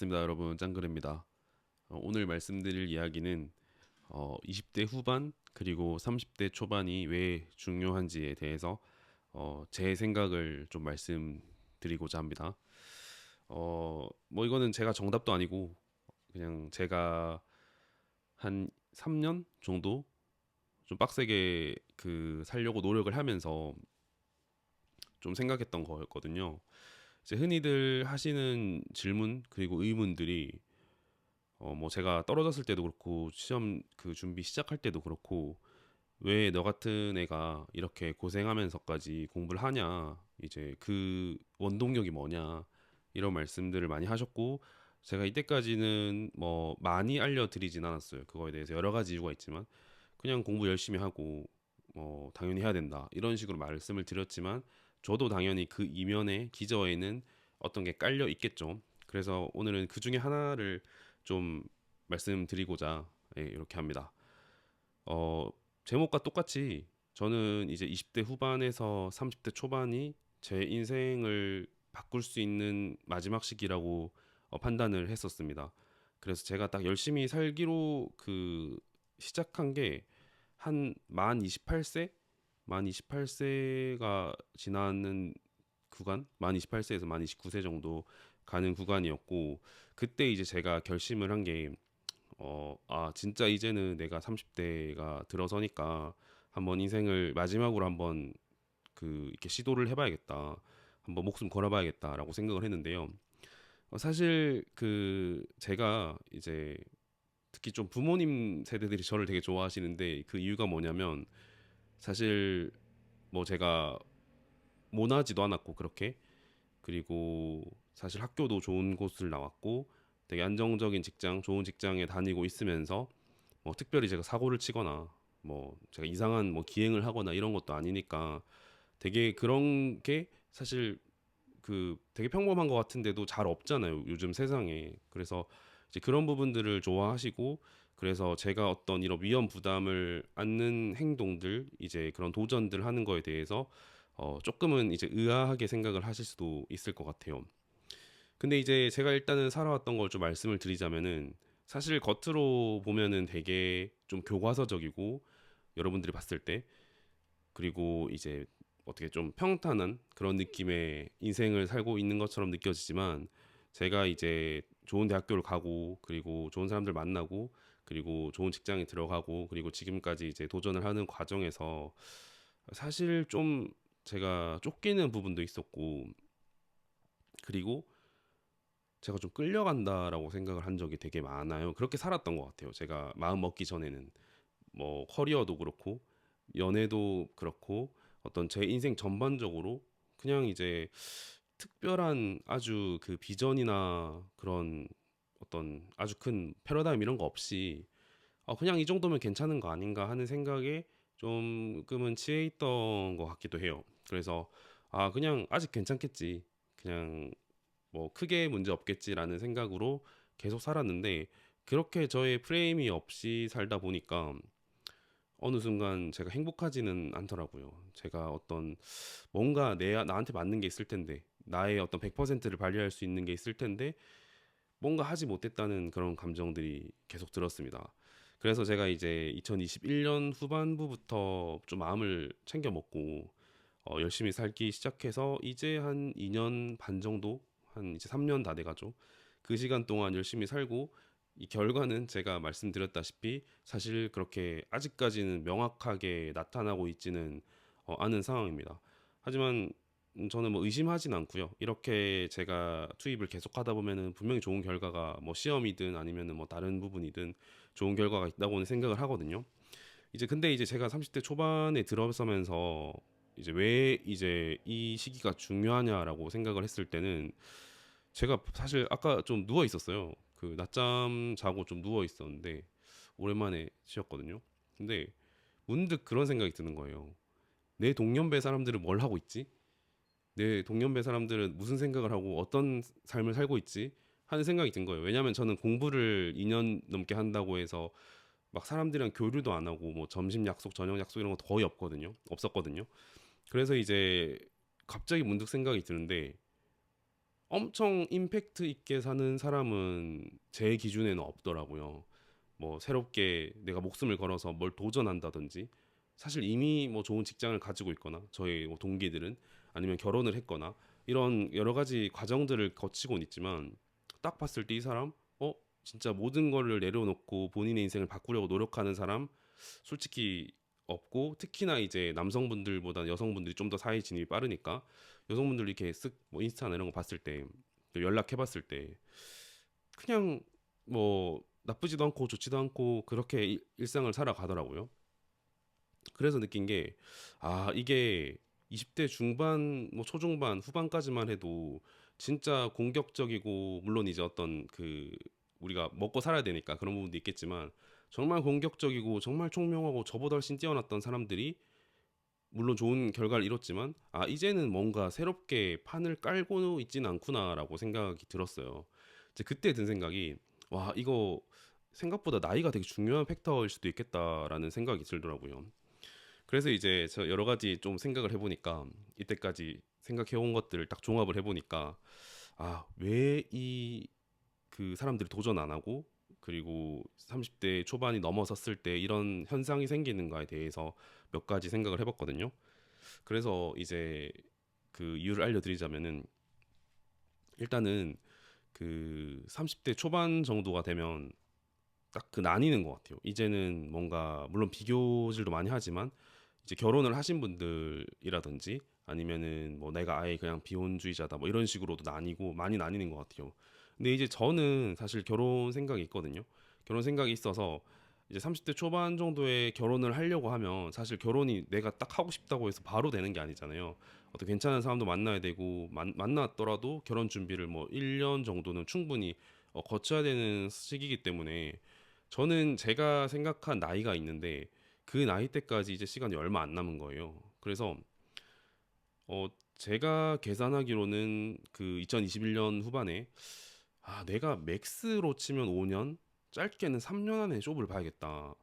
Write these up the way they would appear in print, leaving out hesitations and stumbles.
반갑습니다, 여러분. 짱그레입니다. 오늘 말씀드릴 이야기는 20대 후반 그리고 30대 초반이 왜 중요한지에 대해서 제 생각을 좀 말씀드리고자 합니다. 뭐 이거는 제가 정답도 아니고 그냥 제가 한 3년 정도 좀 빡세게 살려고 노력을 하면서 좀 생각했던 거였거든요. 이제 흔히들 하시는 질문 그리고 의문들이 뭐 제가 떨어졌을 때도 그렇고 시험 준비 시작할 때도 그렇고 왜 너 같은 애가 이렇게 고생하면서까지 공부를 하냐, 이제 그 원동력이 뭐냐, 이런 말씀들을 많이 하셨고, 제가 이때까지는 뭐 많이 알려드리진 않았어요. 그거에 대해서 여러 가지 이유가 있지만 그냥 공부 열심히 하고 당연히 해야 된다 이런 식으로 말씀을 드렸지만, 저도 당연히 그 이면에 기저에는 어떤 게 깔려 있겠죠. 그래서 오늘은 그 중에 하나를 좀 말씀드리고자, 이렇게 합니다. 어, 제목과 똑같이 저는 이제 20대 후반에서 30대 초반이 제 인생을 바꿀 수 있는 마지막 시기라고 판단을 했었습니다. 그래서 제가 딱 열심히 살기로 시작한 게 한 만 28세? 만 28세가 지나는 구간? 만 28세에서 만 29세 정도 가는 구간이었고, 그때 이제 제가 결심을 한 게 진짜 이제는 내가 30대가 들어서니까 한번 인생을 마지막으로 한번 이렇게 시도를 해봐야겠다. 한번 목숨 걸어봐야겠다라고 생각을 했는데요. 사실 제가 이제 특히 좀 부모님 세대들이 저를 되게 좋아하시는데, 그 이유가 뭐냐면 사실 뭐 제가 모나지도 않았고 그렇게, 그리고 사실 학교도 좋은 곳을 나왔고 되게 안정적인 직장, 좋은 직장에 다니고 있으면서 뭐 특별히 제가 사고를 치거나 뭐 제가 이상한 뭐 기행을 하거나 이런 것도 아니니까 되게 그런 게 사실 되게 평범한 것 같은데도 잘 없잖아요, 요즘 세상에. 그래서 이제 그런 부분들을 좋아하시고, 그래서 제가 어떤 이런 위험 부담을 안는 행동들, 이제 그런 도전들 하는 거에 대해서 조금은 이제 의아하게 생각을 하실 수도 있을 것 같아요. 근데 이제 제가 일단은 살아왔던 걸 좀 말씀을 드리자면은, 사실 겉으로 보면은 되게 좀 교과서적이고, 여러분들이 봤을 때, 그리고 이제 어떻게 좀 평탄한 그런 느낌의 인생을 살고 있는 것처럼 느껴지지만, 제가 이제 좋은 대학교를 가고, 그리고 좋은 사람들 만나고, 그리고 좋은 직장에 들어가고, 그리고 지금까지 이제 도전을 하는 과정에서 사실 좀 제가 쫓기는 부분도 있었고, 그리고 제가 좀 끌려간다라고 생각을 한 적이 되게 많아요. 그렇게 살았던 것 같아요. 제가 마음 먹기 전에는 뭐 커리어도 그렇고 연애도 그렇고 어떤 제 인생 전반적으로 그냥 이제 특별한 아주 비전이나 그런 어떤 아주 큰 패러다임 이런 거 없이 그냥 이 정도면 괜찮은 거 아닌가 하는 생각에 조금은 치에 있던 것 같기도 해요. 그래서 그냥 아직 괜찮겠지, 그냥 뭐 크게 문제 없겠지라는 생각으로 계속 살았는데, 그렇게 저의 프레임이 없이 살다 보니까 어느 순간 제가 행복하지는 않더라고요. 제가 어떤 뭔가 나한테 맞는 게 있을 텐데, 나의 어떤 100%를 발휘할 수 있는 게 있을 텐데 뭔가 하지 못했다는 그런 감정들이 계속 들었습니다. 그래서 제가 이제 2021년 후반부부터 좀 마음을 챙겨 먹고 열심히 살기 시작해서 이제 한 2년 반 정도, 한 이제 3년 다 돼가죠. 그 시간 동안 열심히 살고, 이 결과는 제가 말씀드렸다시피 사실 그렇게 아직까지는 명확하게 나타나고 있지는 않은 상황입니다. 하지만 저는 뭐 의심하진 않고요. 이렇게 제가 투입을 계속하다 보면은 분명히 좋은 결과가, 뭐 시험이든 아니면은 뭐 다른 부분이든 좋은 결과가 있다고는 생각을 하거든요. 이제 근데 이제 제가 30대 초반에 들어서면서 이제 왜 이제 이 시기가 중요하냐라고 생각을 했을 때는, 제가 사실 아까 좀 누워 있었어요. 낮잠 자고 좀 누워 있었는데 오랜만에 쉬었거든요. 근데 문득 그런 생각이 드는 거예요. 내 동년배 사람들은 뭘 하고 있지? 내 동년배 사람들은 무슨 생각을 하고 어떤 삶을 살고 있지? 하는 생각이 든 거예요. 왜냐하면 저는 공부를 2년 넘게 한다고 해서 막 사람들이랑 교류도 안 하고 뭐 점심 약속, 저녁 약속 이런 거 거의 없었거든요. 그래서 이제 갑자기 문득 생각이 드는데, 엄청 임팩트 있게 사는 사람은 제 기준에는 없더라고요. 뭐 새롭게 내가 목숨을 걸어서 뭘 도전한다든지, 사실 이미 뭐 좋은 직장을 가지고 있거나 저희 뭐 동기들은 아니면 결혼을 했거나 이런 여러 가지 과정들을 거치고는 있지만, 딱 봤을 때 이 사람 진짜 모든 거를 내려놓고 본인의 인생을 바꾸려고 노력하는 사람 솔직히 없고, 특히나 이제 남성분들보다 여성분들이 좀 더 사회 진입이 빠르니까 여성분들 이렇게 쓱 뭐 인스타나 이런 거 봤을 때, 연락해 봤을 때 그냥 뭐 나쁘지도 않고 좋지도 않고 그렇게 일상을 살아가더라고요. 그래서 느낀 게, 이게 20대 중반, 뭐 초중반, 후반까지만 해도 진짜 공격적이고, 물론 이제 어떤 그 우리가 먹고 살아야 되니까 그런 부분도 있겠지만, 정말 공격적이고 정말 총명하고 저보다 훨씬 뛰어났던 사람들이 물론 좋은 결과를 이뤘지만, 이제는 뭔가 새롭게 판을 깔고 있지는 않구나라고 생각이 들었어요. 이제 그때 든 생각이, 와, 이거 생각보다 나이가 되게 중요한 팩터일 수도 있겠다라는 생각이 들더라고요. 그래서 이제 저 여러 가지 좀 생각을 해보니까, 이때까지 생각해온 것들을 딱 종합을 해보니까, 왜 이 그 사람들이 도전 안 하고, 그리고 30대 초반이 넘어섰을 때 이런 현상이 생기는가에 대해서 몇 가지 생각을 해봤거든요. 그래서 이제 그 이유를 알려드리자면은, 일단은 그 30대 초반 정도가 되면 딱 그 나뉘는 것 같아요. 이제는 뭔가 물론 비교질도 많이 하지만, 이제 결혼을 하신 분들이라든지 아니면은 뭐 내가 아예 그냥 비혼주의자다 뭐 이런 식으로도 나뉘고 많이 나뉘는 것 같아요. 근데 이제 저는 사실 결혼 생각이 있거든요. 결혼 생각이 있어서 이제 30대 초반 정도에 결혼을 하려고 하면, 사실 결혼이 내가 딱 하고 싶다고 해서 바로 되는 게 아니잖아요. 어떤 괜찮은 사람도 만나야 되고, 만났더라도 결혼 준비를 뭐 1년 정도는 충분히 거쳐야 되는 시기이기 때문에, 저는 제가 생각한 나이가 있는데 그 나이 때까지 이제 시간이 얼마 안 남은 거예요. 그래서 어 제가 계산하기로는 그 2021년 후반에, 내가 맥스로 치면 5년, 짧게는 3년 안에 쇼부를 봐야겠다.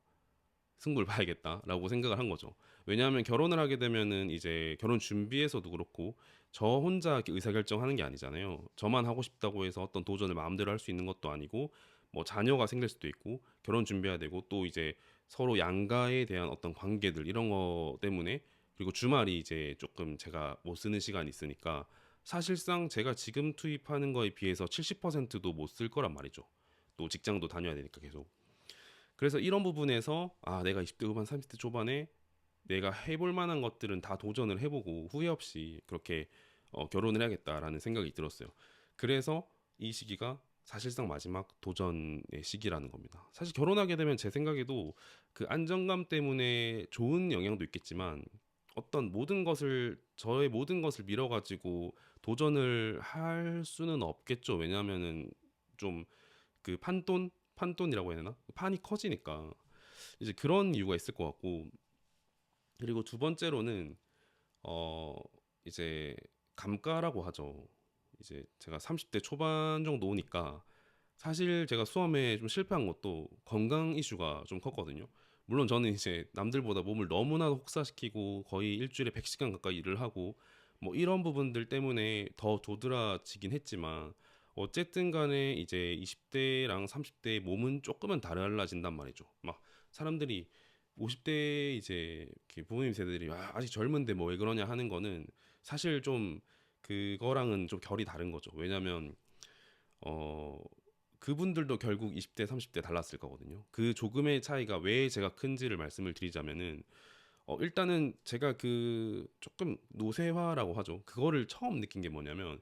승부를 봐야겠다라고 생각을 한 거죠. 왜냐하면 결혼을 하게 되면은 이제 결혼 준비에서도 그렇고, 저 혼자 이렇게 의사결정하는 게 아니잖아요. 저만 하고 싶다고 해서 어떤 도전을 마음대로 할 수 있는 것도 아니고, 뭐 자녀가 생길 수도 있고 결혼 준비해야 되고, 또 이제 서로 양가에 대한 어떤 관계들 이런 거 때문에, 그리고 주말이 이제 조금 제가 못 쓰는 시간이 있으니까 사실상 제가 지금 투입하는 거에 비해서 70%도 못 쓸 거란 말이죠. 또 직장도 다녀야 되니까 계속. 그래서 이런 부분에서 내가 20대 후반 30대 초반에 내가 해볼 만한 것들은 다 도전을 해보고 후회 없이 그렇게 결혼을 해야겠다라는 생각이 들었어요. 그래서 이 시기가 사실상 마지막 도전의 시기라는 겁니다. 사실 결혼하게 되면 제 생각에도 그 안정감 때문에 좋은 영향도 있겠지만, 어떤 모든 것을 저의 모든 것을 밀어가지고 도전을 할 수는 없겠죠. 왜냐하면은 좀 그 판돈이라고 해야 되나? 판이 커지니까 이제 그런 이유가 있을 것 같고, 그리고 두 번째로는 어 이제 감가라고 하죠. 이제 제가 30대 초반 정도 오니까, 사실 제가 수험에 좀 실패한 것도 건강 이슈가 좀 컸거든요. 물론 저는 이제 남들보다 몸을 너무나 혹사시키고 거의 일주일에 100시간 가까이 일을 하고 뭐 이런 부분들 때문에 더 도드라지긴 했지만, 어쨌든 간에 이제 20대랑 30대의 몸은 조금은 달라진단 말이죠. 막 사람들이 50대 이제 이렇게 부모님 세대들이 아직 젊은데 뭐 왜 그러냐 하는 거는, 사실 좀 그거랑은 좀 결이 다른 거죠. 왜냐면 어 그분들도 결국 20대 30대 달랐을 거거든요. 그 조금의 차이가 왜 제가 큰지를 말씀을 드리자면은, 일단은 제가 그 조금 노쇠화라고 하죠. 그거를 처음 느낀 게 뭐냐면,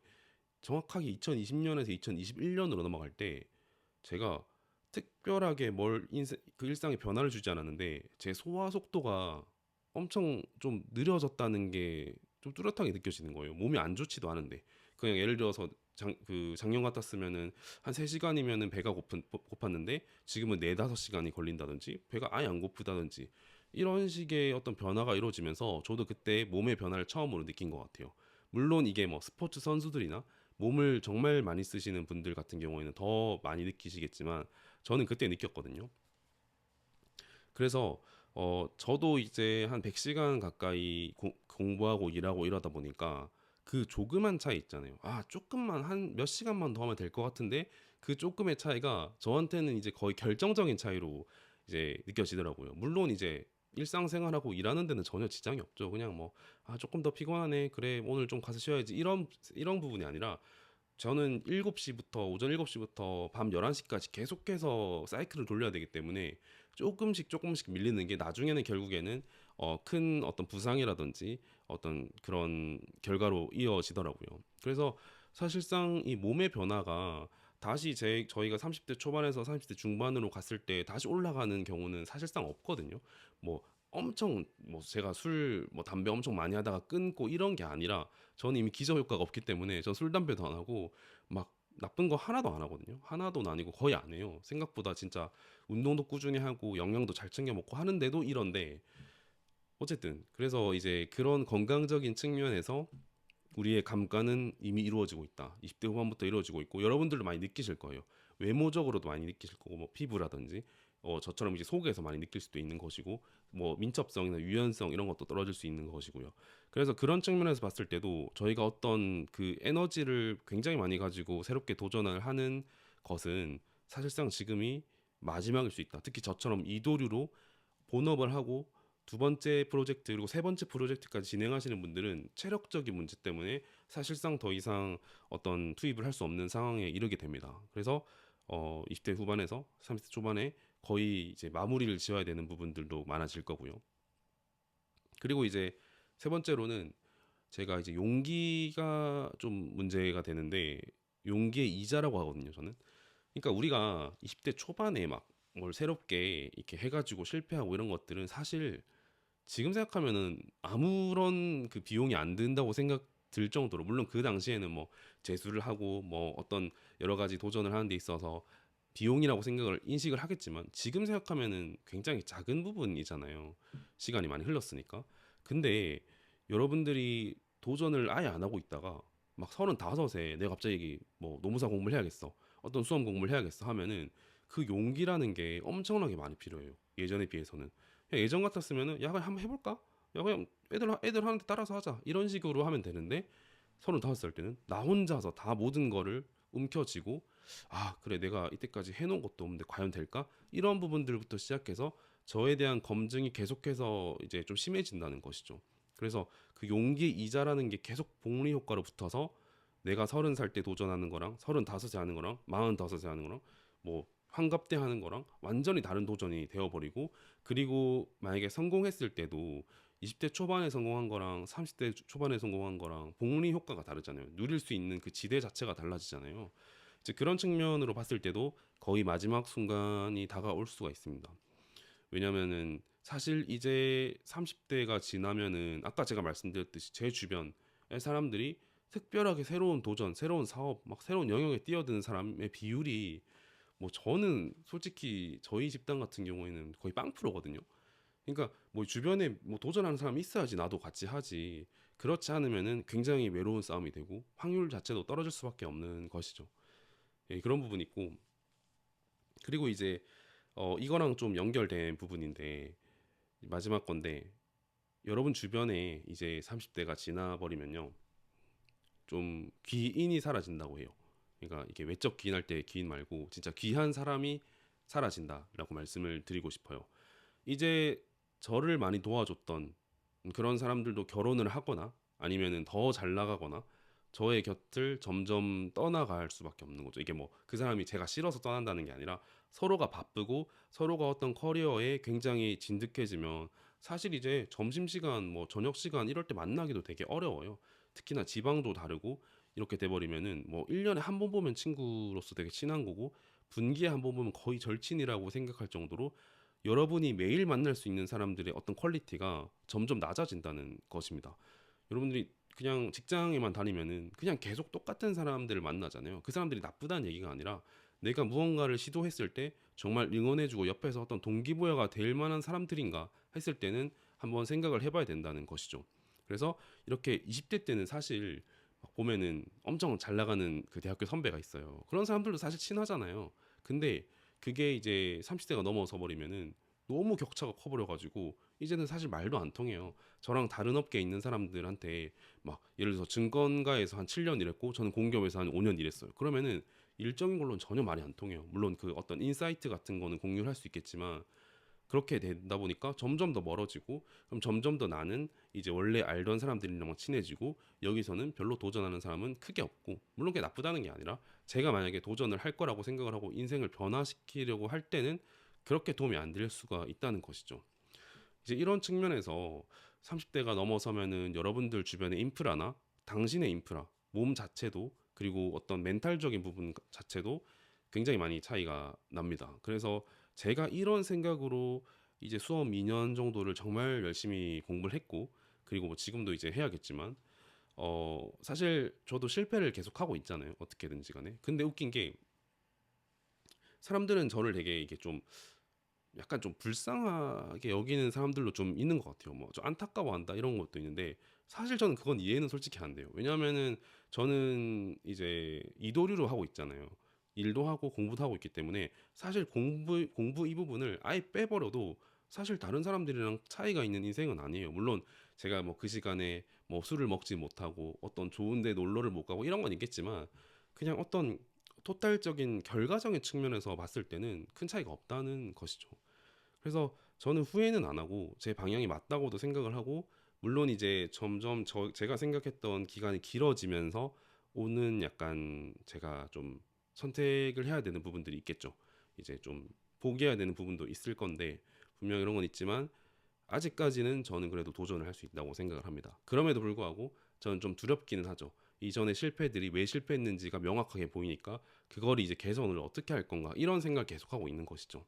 정확하게 2020년에서 2021년으로 넘어갈 때 제가 특별하게 그 일상에 변화를 주지 않았는데, 제 소화 속도가 엄청 좀 느려졌다는 게 좀 뚜렷하게 느껴지는 거예요. 몸이 안 좋지도 않은데. 그냥 예를 들어서 작년 같았으면은 한 3시간이면은 배가 고팠는데, 지금은 4, 5시간이 걸린다든지 배가 아예 안 고프다든지, 이런 식의 어떤 변화가 이루어지면서 저도 그때 몸의 변화를 처음으로 느낀 것 같아요. 물론 이게 뭐 스포츠 선수들이나 몸을 정말 많이 쓰시는 분들 같은 경우에는 더 많이 느끼시겠지만, 저는 그때 느꼈거든요. 그래서 저도 이제 한 100시간 가까이 공부하고 일하고 이러다 보니까 그 조그만 차이 있잖아요. 아, 조금만 한 몇 시간만 더 하면 될 것 같은데 그 조금의 차이가 저한테는 이제 거의 결정적인 차이로 이제 느껴지더라고요. 물론 이제 일상생활하고 일하는 데는 전혀 지장이 없죠. 그냥 뭐 아, 조금 더 피곤하네. 그래, 오늘 좀 가서 쉬어야지. 이런 부분이 아니라 저는 7시부터 오전 7시부터 밤 11시까지 계속해서 사이클을 돌려야 되기 때문에 조금씩 조금씩 밀리는 게 나중에는 결국에는 큰 어떤 부상이라든지 어떤 그런 결과로 이어지더라고요. 그래서 사실상 이 몸의 변화가 다시 저희가 30대 초반에서 30대 중반으로 갔을 때 다시 올라가는 경우는 사실상 없거든요. 뭐 엄청 뭐 제가 술 뭐 담배 엄청 많이 하다가 끊고 이런 게 아니라 저는 이미 기저 효과가 없기 때문에 전 술 담배도 안 하고 막 나쁜 거 하나도 안 하거든요. 하나도 아니고 거의 안 해요. 생각보다 진짜 운동도 꾸준히 하고 영양도 잘 챙겨 먹고 하는데도 이런데 어쨌든 그래서 이제 그런 건강적인 측면에서 우리의 감가는 이미 이루어지고 있다. 20대 후반부터 이루어지고 있고 여러분들도 많이 느끼실 거예요. 외모적으로도 많이 느끼실 거고 뭐 피부라든지 저처럼 이제 속에서 많이 느낄 수도 있는 것이고 뭐 민첩성이나 유연성 이런 것도 떨어질 수 있는 것이고요. 그래서 그런 측면에서 봤을 때도 저희가 어떤 그 에너지를 굉장히 많이 가지고 새롭게 도전을 하는 것은 사실상 지금이 마지막일 수 있다. 특히 저처럼 이도류로 본업을 하고 두 번째 프로젝트 그리고 세 번째 프로젝트까지 진행하시는 분들은 체력적인 문제 때문에 사실상 더 이상 어떤 투입을 할 수 없는 상황에 이르게 됩니다. 그래서 20대 후반에서 30대 초반에 거의 이제 마무리를 지어야 되는 부분들도 많아질 거고요. 그리고 이제 세 번째로는 제가 이제 용기가 좀 문제가 되는데 용기의 이자라고 하거든요, 저는. 그러니까 우리가 20대 초반에 막 뭘 새롭게 이렇게 해가지고 실패하고 이런 것들은 사실 지금 생각하면은 아무런 그 비용이 안 든다고 생각 들 정도로 물론 그 당시에는 뭐 재수를 하고 뭐 어떤 여러 가지 도전을 하는 데 있어서 비용이라고 생각을 인식을 하겠지만 지금 생각하면은 굉장히 작은 부분이잖아요. 시간이 많이 흘렀으니까. 근데 여러분들이 도전을 아예 안 하고 있다가 막 35에 내가 갑자기 뭐 노무사 공부를 해야겠어. 어떤 수험 공부를 해야겠어 하면은 그 용기라는 게 엄청나게 많이 필요해요. 예전에 비해서는. 그냥 예전 같았으면은 야 그냥 한번 해볼까? 야 그냥 애들 하는데 따라서 하자 이런 식으로 하면 되는데 35살 때는 나 혼자서 다 모든 거를 움켜쥐고 아 그래 내가 이때까지 해놓은 것도 없는데 과연 될까? 이런 부분들부터 시작해서 저에 대한 검증이 계속해서 이제 좀 심해진다는 것이죠. 그래서 그 용기 이자라는 게 계속 복리 효과로 붙어서 내가 30살 때 도전하는 거랑 35세 하는 거랑 45세 하는 거랑 뭐 환갑 때 하는 거랑 완전히 다른 도전이 되어버리고 그리고 만약에 성공했을 때도 20대 초반에 성공한 거랑 30대 초반에 성공한 거랑 복리 효과가 다르잖아요. 누릴 수 있는 그 지대 자체가 달라지잖아요. 이제 그런 측면으로 봤을 때도 거의 마지막 순간이 다가올 수가 있습니다. 왜냐면은 사실 이제 30대가 지나면은 아까 제가 말씀드렸듯이 제 주변의 사람들이 특별하게 새로운 도전, 새로운 사업, 막 새로운 영역에 뛰어드는 사람의 비율이 뭐 저는 솔직히 저희 집단 같은 경우에는 거의 빵프로거든요. 그러니까 뭐 주변에 뭐 도전하는 사람이 있어야지 나도 같이 하지. 그렇지 않으면은 굉장히 외로운 싸움이 되고 확률 자체도 떨어질 수밖에 없는 것이죠. 예, 그런 부분이 있고 그리고 이제 이거랑 좀 연결된 부분인데 마지막 건데 여러분 주변에 이제 30대가 지나버리면요 좀 귀인이 사라진다고 해요. 그러니까 이게 외적 귀인할 때 귀인 말고 진짜 귀한 사람이 사라진다라고 말씀을 드리고 싶어요. 이제 저를 많이 도와줬던 그런 사람들도 결혼을 하거나 아니면은 더 잘 나가거나 저의 곁을 점점 떠나갈 수밖에 없는 거죠. 이게 뭐 그 사람이 제가 싫어서 떠난다는 게 아니라 서로가 바쁘고 서로가 어떤 커리어에 굉장히 진득해지면 사실 이제 점심시간 뭐 저녁시간 이럴 때 만나기도 되게 어려워요. 특히나 지방도 다르고 이렇게 돼버리면은 뭐 1년에 한 번 보면 친구로서 되게 친한 거고 분기에 한 번 보면 거의 절친이라고 생각할 정도로 여러분이 매일 만날 수 있는 사람들의 어떤 퀄리티가 점점 낮아진다는 것입니다. 여러분들이 그냥 직장에만 다니면은 그냥 계속 똑같은 사람들을 만나잖아요. 그 사람들이 나쁘다는 얘기가 아니라 내가 무언가를 시도했을 때 정말 응원해주고 옆에서 어떤 동기부여가 될 만한 사람들인가 했을 때는 한번 생각을 해봐야 된다는 것이죠. 그래서 이렇게 20대 때는 사실 보면은 엄청 잘 나가는 그 대학교 선배가 있어요. 그런 사람들도 사실 친하잖아요. 근데 그게 이제 30대가 넘어서 버리면은 너무 격차가 커버려가지고 이제는 사실 말도 안 통해요. 저랑 다른 업계에 있는 사람들한테 막 예를 들어서 증권가에서 한 7년 일했고 저는 공기업에서 한 5년 일했어요. 그러면은 일적인 걸로는 전혀 말이 안 통해요. 물론 그 어떤 인사이트 같은 거는 공유를 할 수 있겠지만 그렇게 되다 보니까 점점 더 멀어지고 그럼 점점 더 나는 이제 원래 알던 사람들이랑 친해지고 여기서는 별로 도전하는 사람은 크게 없고 물론 그게 나쁘다는 게 아니라 제가 만약에 도전을 할 거라고 생각을 하고 인생을 변화시키려고 할 때는 그렇게 도움이 안 될 수가 있다는 것이죠. 이제 이런 측면에서 30대가 넘어서면은 여러분들 주변의 인프라나 당신의 인프라, 몸 자체도 그리고 어떤 멘탈적인 부분 자체도 굉장히 많이 차이가 납니다. 그래서 제가 이런 생각으로 이제 수업 2년 정도를 정말 열심히 공부를 했고 그리고 뭐 지금도 이제 해야겠지만 사실 저도 실패를 계속 하고 있잖아요. 어떻게든지 간에. 근데 웃긴 게 사람들은 저를 되게 이게 좀 약간 좀 불쌍하게 여기는 사람들도 좀 있는 것 같아요. 뭐 좀 안타까워한다 이런 것도 있는데 사실 저는 그건 이해는 솔직히 안 돼요. 왜냐하면은 저는 이제 이도류로 하고 있잖아요. 일도 하고 공부도 하고 있기 때문에 사실 공부 이 부분을 아예 빼버려도 사실 다른 사람들이랑 차이가 있는 인생은 아니에요. 물론 제가 뭐 그 시간에 뭐 술을 먹지 못하고 어떤 좋은데 놀러를 못 가고 이런 건 있겠지만 그냥 어떤 토탈적인 결과적인 측면에서 봤을 때는 큰 차이가 없다는 것이죠. 그래서 저는 후회는 안 하고 제 방향이 맞다고도 생각을 하고 물론 이제 점점 제가 생각했던 기간이 길어지면서 오는 약간 제가 좀 선택을 해야 되는 부분들이 있겠죠. 이제 좀 포기해야 되는 부분도 있을 건데 분명 이런 건 있지만 아직까지는 저는 그래도 도전을 할 수 있다고 생각을 합니다. 그럼에도 불구하고 저는 좀 두렵기는 하죠. 이전의 실패들이 왜 실패했는지가 명확하게 보이니까 그걸 이제 개선을 어떻게 할 건가 이런 생각을 계속하고 있는 것이죠.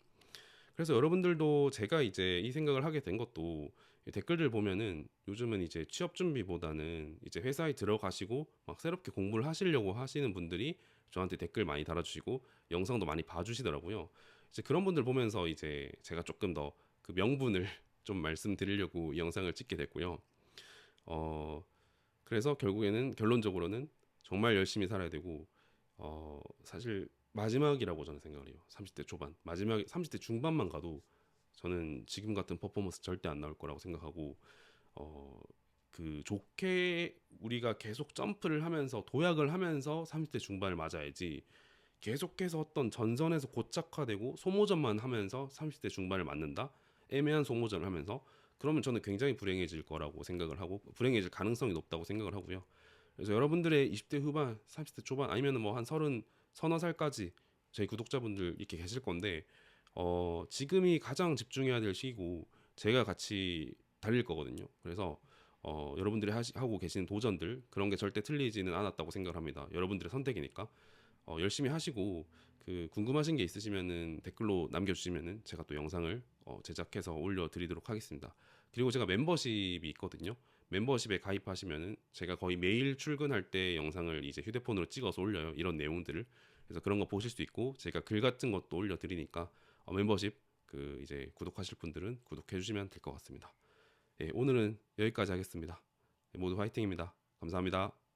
그래서 여러분들도 제가 이제 이 생각을 하게 된 것도 댓글들 보면은 요즘은 이제 취업 준비보다는 이제 회사에 들어가시고 막 새롭게 공부를 하시려고 하시는 분들이 저한테 댓글 많이 달아주시고 영상도 많이 봐주시더라고요. 이제 그런 분들 보면서 이제 제가 조금 더 그 명분을 좀 말씀드리려고 이 영상을 찍게 됐고요. 어, 그래서 결국에는 결론적으로는 정말 열심히 살아야 되고 사실 마지막이라고 저는 생각을 해요. 30대 초반 마지막 30대 중반만 가도 저는 지금 같은 퍼포먼스 절대 안 나올 거라고 생각하고 어, 그 좋게 우리가 계속 점프를 하면서 도약을 하면서 30대 중반을 맞아야지 계속해서 어떤 전선에서 고착화되고 소모전만 하면서 30대 중반을 맞는다 애매한 소모전을 하면서 그러면 저는 굉장히 불행해질 거라고 생각을 하고 불행해질 가능성이 높다고 생각을 하고요. 그래서 여러분들의 20대 후반, 30대 초반 아니면 뭐 한 30, 서너 살까지 저희 구독자분들 이렇게 계실 건데 지금이 가장 집중해야 될 시기고 제가 같이 달릴 거거든요. 그래서 여러분들이 하고 계신 도전들 그런 게 절대 틀리지는 않았다고 생각을 합니다. 여러분들의 선택이니까 열심히 하시고 그 궁금하신 게 있으시면은 댓글로 남겨주시면은 제가 또 영상을 제작해서 올려드리도록 하겠습니다. 그리고 제가 멤버십이 있거든요. 멤버십에 가입하시면은 제가 거의 매일 출근할 때 영상을 이제 휴대폰으로 찍어서 올려요. 이런 내용들을. 그래서 그런 거 보실 수 있고 제가 글 같은 것도 올려드리니까 멤버십 그 이제 구독하실 분들은 구독해 주시면 될 것 같습니다. 예, 오늘은 여기까지 하겠습니다. 모두 화이팅입니다. 감사합니다.